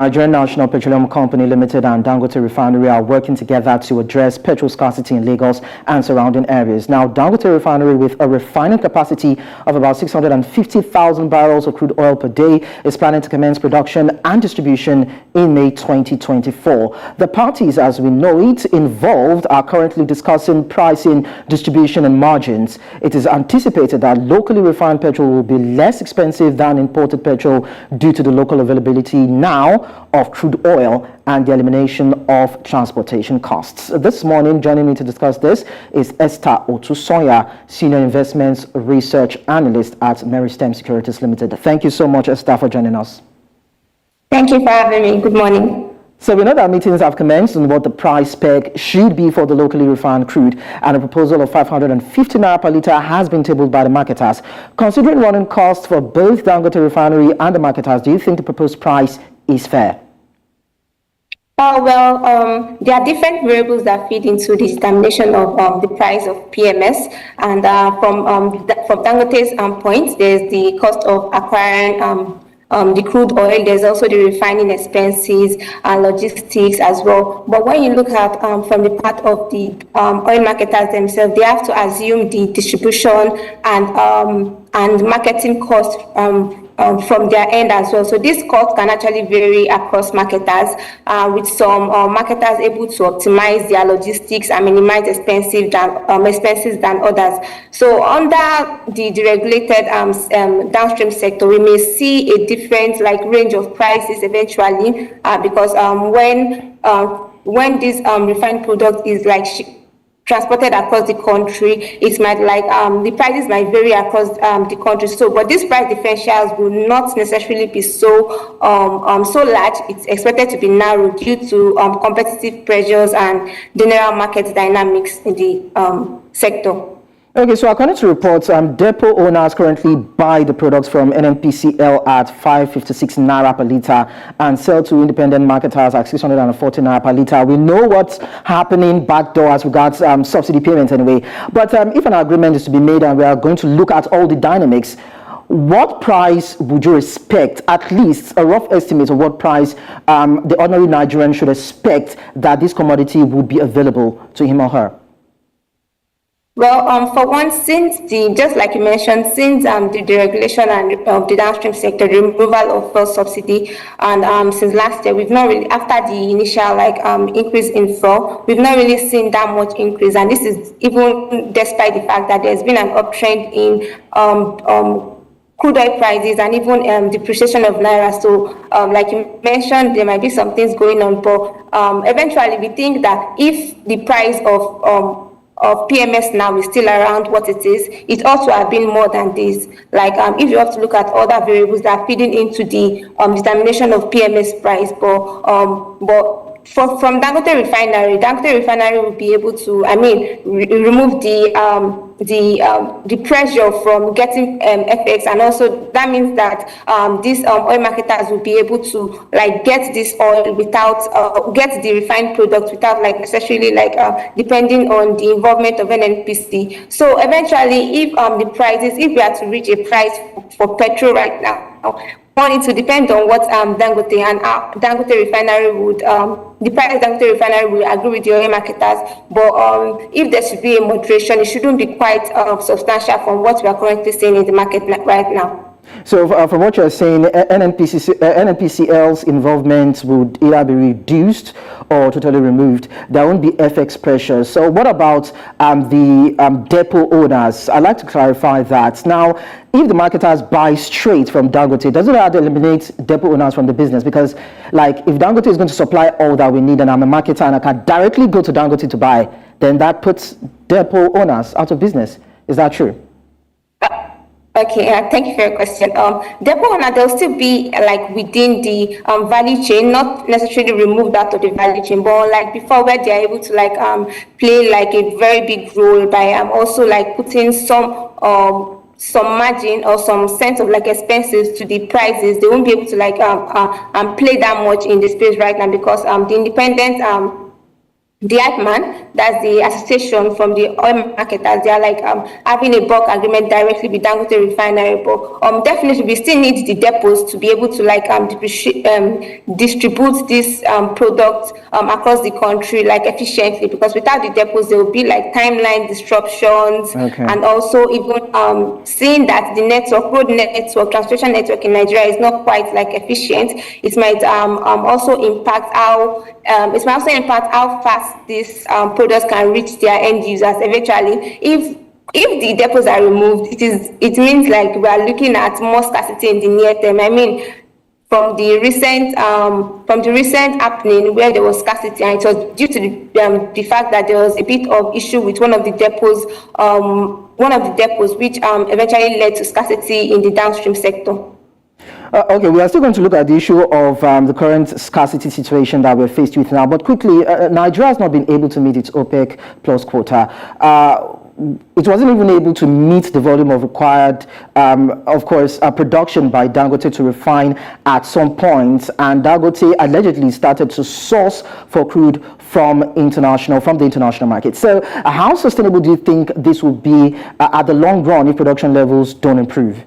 Nigerian National Petroleum Company Limited and Dangote Refinery are working together to address petrol scarcity in Lagos and surrounding areas. Now, Dangote Refinery, with a refining capacity of about 650,000 barrels of crude oil per day, is planning to commence production and distribution in May 2024. The parties, as we know it, involved are currently discussing pricing, distribution and margins. It is anticipated that locally refined petrol will be less expensive than imported petrol due to the local availability now of crude oil and the elimination of transportation costs. This morning, joining me to discuss this is Esther Otusanya, Senior Investments Research Analyst at Meristem Securities Limited. Thank you so much, Esther, for joining us. Thank you for having me. Good morning. So we know that meetings have commenced on what the price peg should be for the locally refined crude, and a proposal of 550 naira per litre has been tabled by the marketers. Considering running costs for both Dangote Refinery and the marketers, do you think the proposed price is fair? There are different variables that feed into the determination of the price of PMS, and from Dangote's point, there's the cost of acquiring the crude oil. There's also the refining expenses and logistics as well. But when you look at from the part of the oil marketers themselves, they have to assume the distribution and marketing costs from their end as well. So this cost can actually vary across marketers, with some marketers able to optimize their logistics and minimize expenses than others. So under the deregulated downstream sector, we may see a different range of prices eventually, because when this refined product is transported across the country, it might the prices might vary across the country. So, but these price differentials will not necessarily be so large. It's expected to be narrow due to competitive pressures and general market dynamics in the sector. Okay, so according to reports, depot owners currently buy the products from NNPCL at 556 naira per litre and sell to independent marketers at 640 naira per litre. We know what's happening backdoor as regards subsidy payments anyway. But if an agreement is to be made and we are going to look at all the dynamics, what price would you expect, at least a rough estimate of what price the ordinary Nigerian should expect that this commodity would be available to him or her? Well, for one, just like you mentioned, since the deregulation of the downstream sector, the removal of fuel subsidy, and since last year, we've not really, after the initial increase in fuel, we've not really seen that much increase, and this is even despite the fact that there's been an uptrend in crude oil prices and even depreciation of naira. So, like you mentioned, there might be some things going on, but eventually, we think that if the price of PMS now is still around what it is, it ought to have been more than this. If you have to look at other variables that are feeding into the determination of PMS price, but from Dangote Refinery will be able to, remove the pressure from getting FX, and also that means that these oil marketers will be able to get this oil without get the refined product without necessarily depending on the involvement of NNPC. So eventually, if we are to reach a price for petrol right now, it will depend on what Dangote and Dangote Refinery would, the price Dangote Refinery will agree with the oil marketers. But if there should be a moderation, it shouldn't be quite substantial from what we are currently seeing in the market right now. So from what you're saying, NNPCL's involvement would either be reduced or totally removed. There won't be FX pressure. So what about the depot owners? I'd like to clarify that. Now, if the marketers buy straight from Dangote, doesn't that eliminate depot owners from the business? Because if Dangote is going to supply all that we need and I'm a marketer and I can directly go to Dangote to buy, then that puts depot owners out of business. Is that true? Okay, thank you for your question. Depot owner, they'll still be within the value chain, not necessarily removed out of the value chain, but before, where they are able to play a very big role by also putting some margin or some sense of expenses to the prices. They won't be able to play that much in the space right now, because the independent the IPMAN, that's the association from the oil marketers, they are like having a bulk agreement directly with Dangote Refinery. But definitely we still need the depots to be able to like distribute this product across the country like efficiently, because without the depots there will be like timeline disruptions. Okay. And also even seeing that the road network, transportation network in Nigeria is not quite like efficient, it might also impact how fast these products can reach their end users eventually. If the depots are removed, it means like we are looking at more scarcity in the near term. I mean, from the recent happening where there was scarcity, and it was due to the fact that there was a bit of issue with one of the depots which eventually led to scarcity in the downstream sector. Okay, we are still going to look at the issue of the current scarcity situation that we're faced with now. But quickly, Nigeria has not been able to meet its OPEC plus quota. It wasn't even able to meet the volume of required, of course, production by Dangote to refine at some point. And Dangote allegedly started to source for crude from the international market. So how sustainable do you think this will be at the long run if production levels don't improve?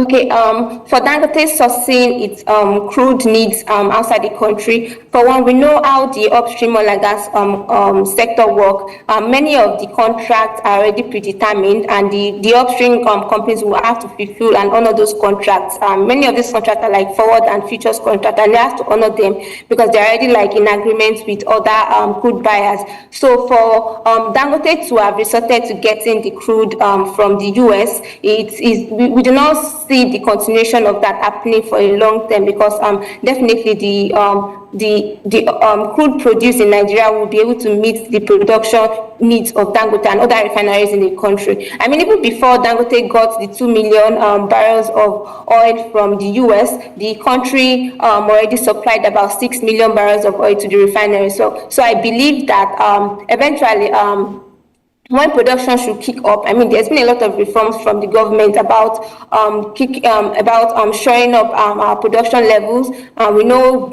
Okay, for Dangote sourcing its crude needs outside the country, for one, we know how the upstream oil and gas sector work. Many of the contracts are already predetermined, and the upstream companies will have to fulfill and honor those contracts. Many of these contracts are like forward and futures contracts, and they have to honor them because they're already like in agreement with other crude buyers. So for Dangote to have resorted to getting the crude from the US, we do not see the continuation of that happening for a long time, because definitely the crude produced in Nigeria will be able to meet the production needs of Dangote and other refineries in the country. I mean, even before Dangote got the 2 million barrels of oil from the US, the country already supplied about 6 million barrels of oil to the refinery. So I believe that eventually when production should kick up, I mean, there's been a lot of reforms from the government about shoring up our production levels. We know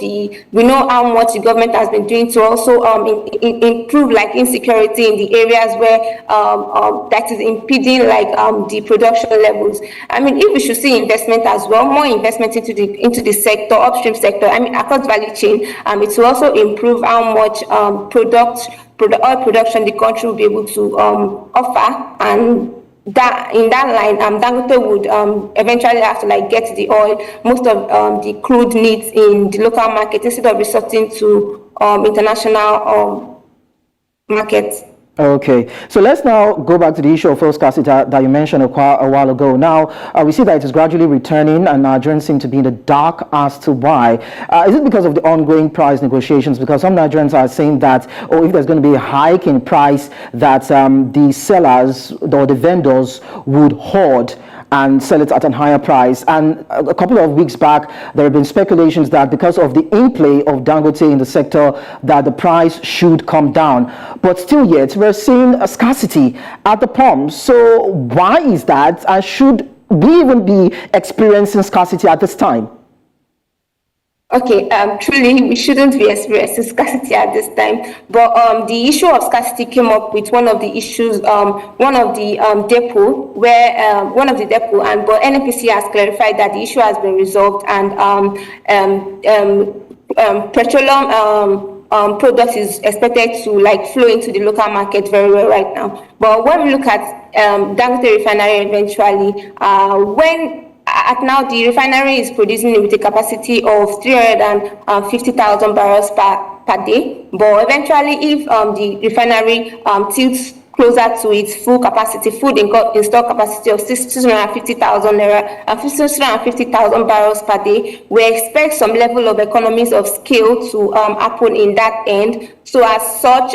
how much the government has been doing to also improve like insecurity in the areas where that is impeding like the production levels. I mean, if we should see investment as well, more investment into the sector, upstream sector, I mean, across value chain, it will also improve how much oil production the country will be able to offer, and that in that line, Dangote would eventually have to like get the oil, most of the crude needs in the local market instead of resorting to international markets. Okay, so let's now go back to the issue of fuel scarcity that you mentioned a while ago. Now, we see that it is gradually returning, and Nigerians seem to be in the dark as to why. Is it because of the ongoing price negotiations? Because some Nigerians are saying that, if there's going to be a hike in price, that the sellers or the vendors would hoard and sell it at a higher price. And a couple of weeks back, there have been speculations that because of the in-play of Dangote in the sector, that the price should come down. But still yet, we're seeing a scarcity at the pump. So why is that? And should we even be experiencing scarcity at this time? Okay, truly, we shouldn't be experiencing scarcity at this time. But the issue of scarcity came up with one of the issues, one of the depot, but NNPC has clarified that the issue has been resolved, and petroleum product is expected to like flow into the local market very well right now. But when we look at Dangote Refinery eventually, now the refinery is producing with a capacity of 350,000 barrels per day. But eventually, if the refinery tilts closer to its full capacity, installed capacity of 650,000 barrels per day, we expect some level of economies of scale to happen in that end. So as such,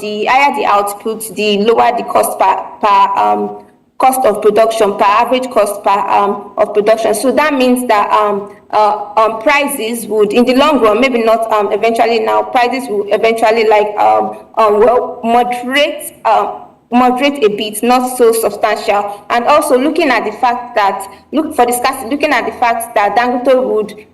the higher the output, the lower the cost cost of production, per average cost of production. So that means that prices would, in the long run, maybe not eventually now, prices will eventually like moderate a bit, not so substantial. And also looking at the fact that Dangote would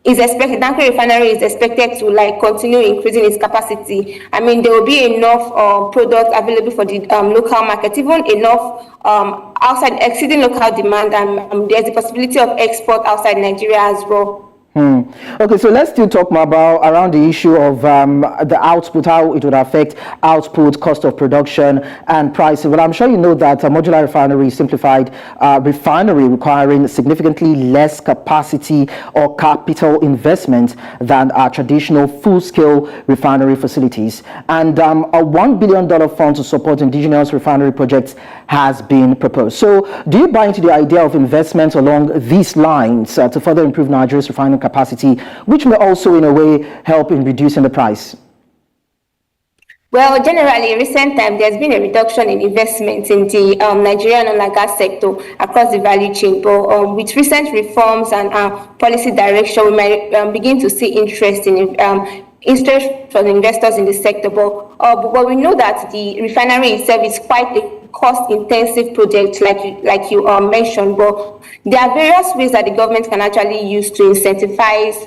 Dangote Refinery is expected to like continue increasing its capacity. I mean, there will be enough products available for the local market, even enough outside exceeding local demand, and there's the possibility of export outside Nigeria as well. Okay, so let's still talk more about around the issue of the output, how it would affect output, cost of production, and pricing. Well, I'm sure you know that a modular refinery is simplified refinery requiring significantly less capacity or capital investment than our traditional full-scale refinery facilities. And a $1 billion fund to support indigenous refinery projects has been proposed. So do you buy into the idea of investments along these lines to further improve Nigeria's refining capacity, which may also in a way help in reducing the price? Well, generally, in recent time, there's been a reduction in investment in the Nigerian oil and gas sector across the value chain. But with recent reforms and policy direction, we might begin to see interest from investors in the sector. But we know that the refinery itself is quite a cost-intensive project, like you mentioned. But there are various ways that the government can actually use to incentivize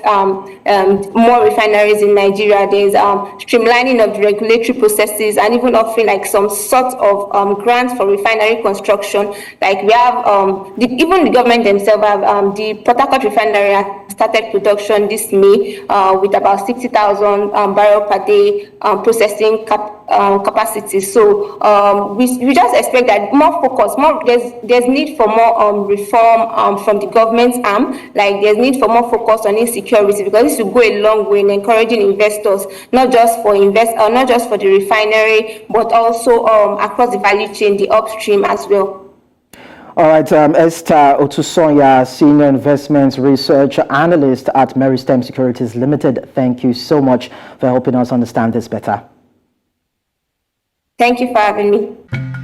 more refineries in Nigeria. There's streamlining of the regulatory processes and even offering like some sort of grants for refinery construction. Like we have, even the government themselves have the Port Harcourt Refinery has started production this May with about 60,000 barrel per day processing capacity. So we just expect that more focus, there's need for more reform from the government's arm. Like there's need for more focus on insecurity, because this will go a long way in encouraging investors, not just for the refinery, but also across the value chain, the upstream as well. All right, Esther Otusanya, Senior Investments Research Analyst at Meristem Securities Limited. Thank you so much for helping us understand this better. Thank you for having me.